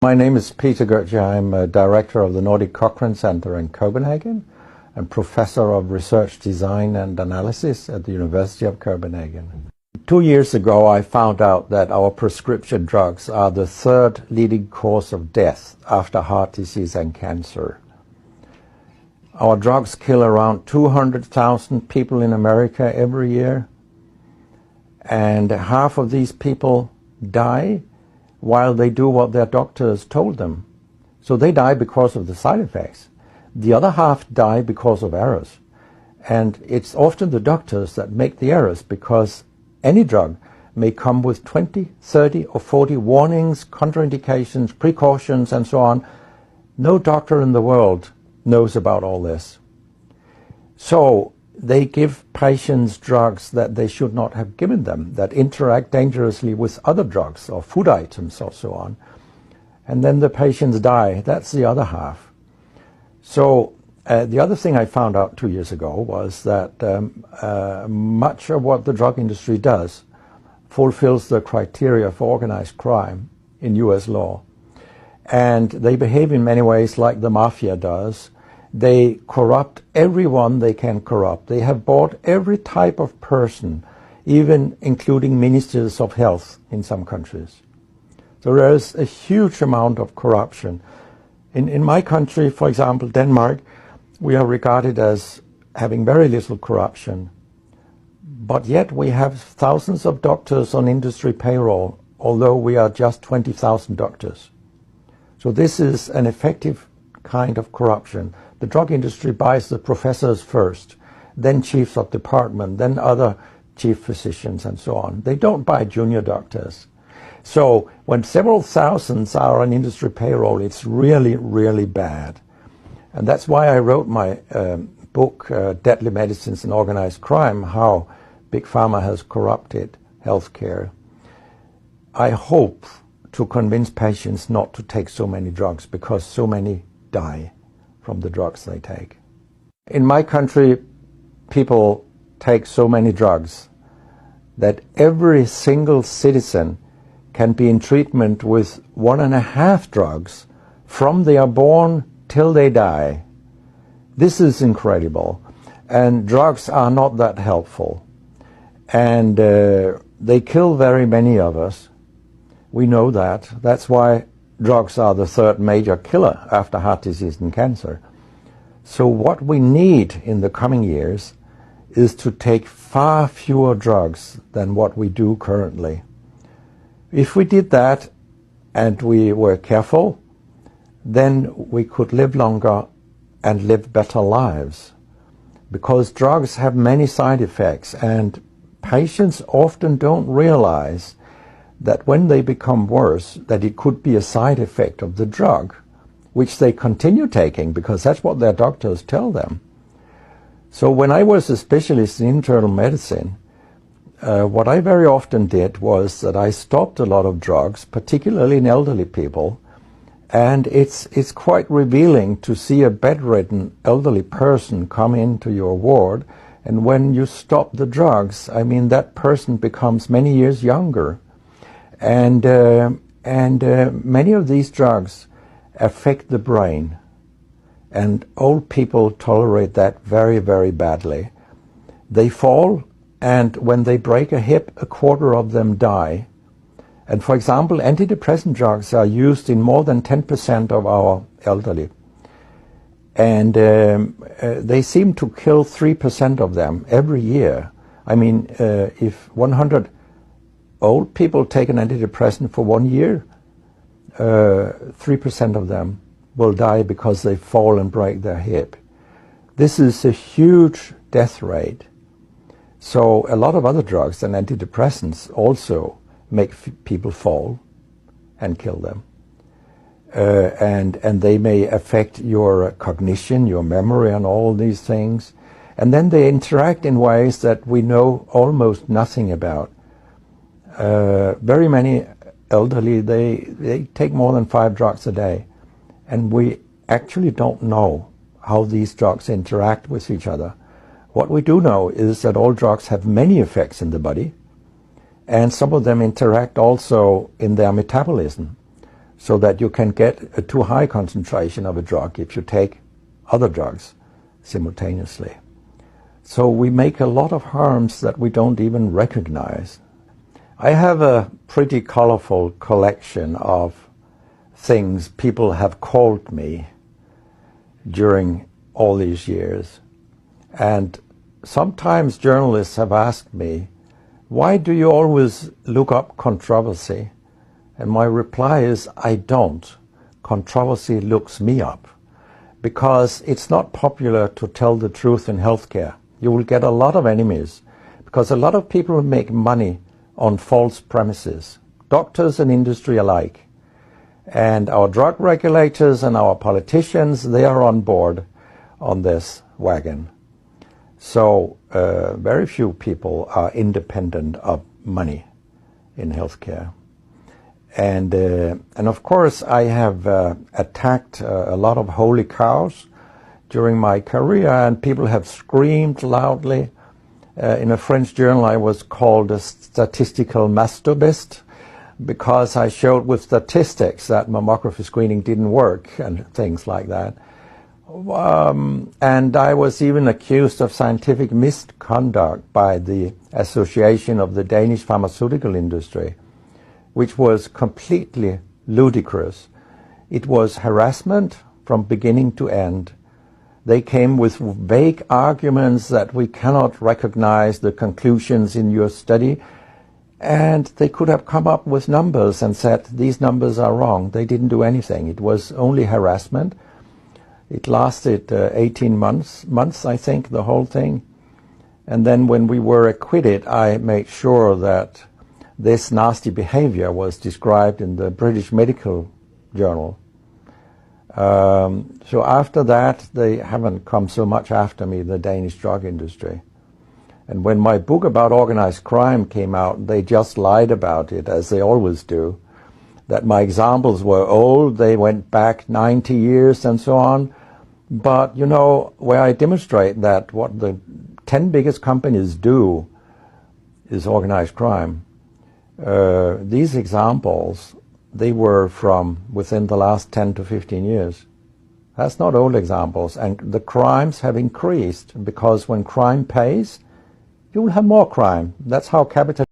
My name is Peter Gertje. I'm a director of the Nordic Cochrane Center in Copenhagen and professor of research design and analysis at the University of Copenhagen. 2 years ago, I found out that our prescription drugs are the third leading cause of death after heart disease and cancer. Our drugs kill around 200,000 people in America every year, and half of these people die while they do what their doctors told them. So they die because of the side effects. The other half die because of errors. And it's often the doctors that make the errors, because any drug may come with 20, 30 or 40 warnings, contraindications, precautions and so on. No doctor in the world knows about all this. So they give patients drugs that they should not have given them, that interact dangerously with other drugs or food items or so on. And then the patients die. That's the other half. So the other thing I found out 2 years ago was that much of what the drug industry does fulfills the criteria for organized crime in US law. And they behave in many ways like the mafia does. They corrupt everyone they can corrupt. They have bought every type of person, even including ministers of health in some countries. So there is a huge amount of corruption. In my country, for example, Denmark, we are regarded as having very little corruption. But yet we have thousands of doctors on industry payroll, although we are just 20,000 doctors. So this is an effective kind of corruption. The drug industry buys the professors first, then chiefs of department, then other chief physicians and so on. They don't buy junior doctors. So when several thousands are on industry payroll, it's really, really bad. And that's why I wrote my book, Deadly Medicines and Organized Crime, How Big Pharma Has Corrupted Healthcare. I hope to convince patients not to take so many drugs, because so many die from the drugs they take. In my country, people take so many drugs that every single citizen can be in treatment with 1.5 drugs from they are born till they die. This is incredible. And drugs are not that helpful. And they kill very many of us. We know that. That's why drugs are the third major killer after heart disease and cancer. So what we need in the coming years is to take far fewer drugs than what we do currently. If we did that and we were careful, then we could live longer and live better lives. Because drugs have many side effects, and patients often don't realize that when they become worse, that it could be a side effect of the drug, which they continue taking because that's what their doctors tell them. So when I was a specialist in internal medicine, what I very often did was that I stopped a lot of drugs, particularly in elderly people, and it's quite revealing to see a bedridden elderly person come into your ward, and when you stop the drugs, I mean, that person becomes many years younger. And many of these drugs affect the brain, and old people tolerate that very, very badly. They fall, and when they break a hip, 1/4 of them die. And for example, antidepressant drugs are used in more than 10% of our elderly. And they seem to kill 3% of them every year. I mean, if 100 old people take an antidepressant for 1 year, 3% of them will die because they fall and break their hip. This is a huge death rate. So a lot of other drugs than antidepressants also make people fall and kill them. And they may affect your cognition, your memory and all these things. And then they interact in ways that we know almost nothing about. Very many elderly, they take more than 5 drugs a day, and we actually don't know how these drugs interact with each other. What we do know is that all drugs have many effects in the body, and some of them interact also in their metabolism. so that you can get a too high concentration of a drug if you take other drugs simultaneously. So we make a lot of harms that we don't even recognize. I have a pretty colorful collection of things people have called me during all these years. And sometimes journalists have asked me, why do you always look up controversy? And my reply is, I don't. Controversy looks me up. Because it's not popular to tell the truth in healthcare. You will get a lot of enemies, because a lot of people make money on false premises, doctors and industry alike. And our drug regulators and our politicians, they are on board on this wagon. So very few people are independent of money in healthcare. And of course I have attacked a lot of holy cows during my career, and people have screamed loudly. In a French journal I was called a statistical masturbist, because I showed with statistics that mammography screening didn't work and things like that. And I was even accused of scientific misconduct by the Association of the Danish Pharmaceutical Industry, which was completely ludicrous. It was harassment from beginning to end. They came with vague arguments that we cannot recognize the conclusions in your study, and they could have come up with numbers and said these numbers are wrong. They didn't do anything. It was only harassment. It lasted 18 months, I think, the whole thing. And then when we were acquitted, I made sure that this nasty behavior was described in the British Medical Journal. So after that, they haven't come so much after me, the Danish drug industry. And when my book about organized crime came out, they just lied about it, as they always do, that my examples were old, they went back 90 years and so on. But, you know, where I demonstrate that what the 10 biggest companies do is organized crime, these examples, they were from within the last 10 to 15 years. That's not old examples. And the crimes have increased, because when crime pays, you will have more crime. That's how capitalism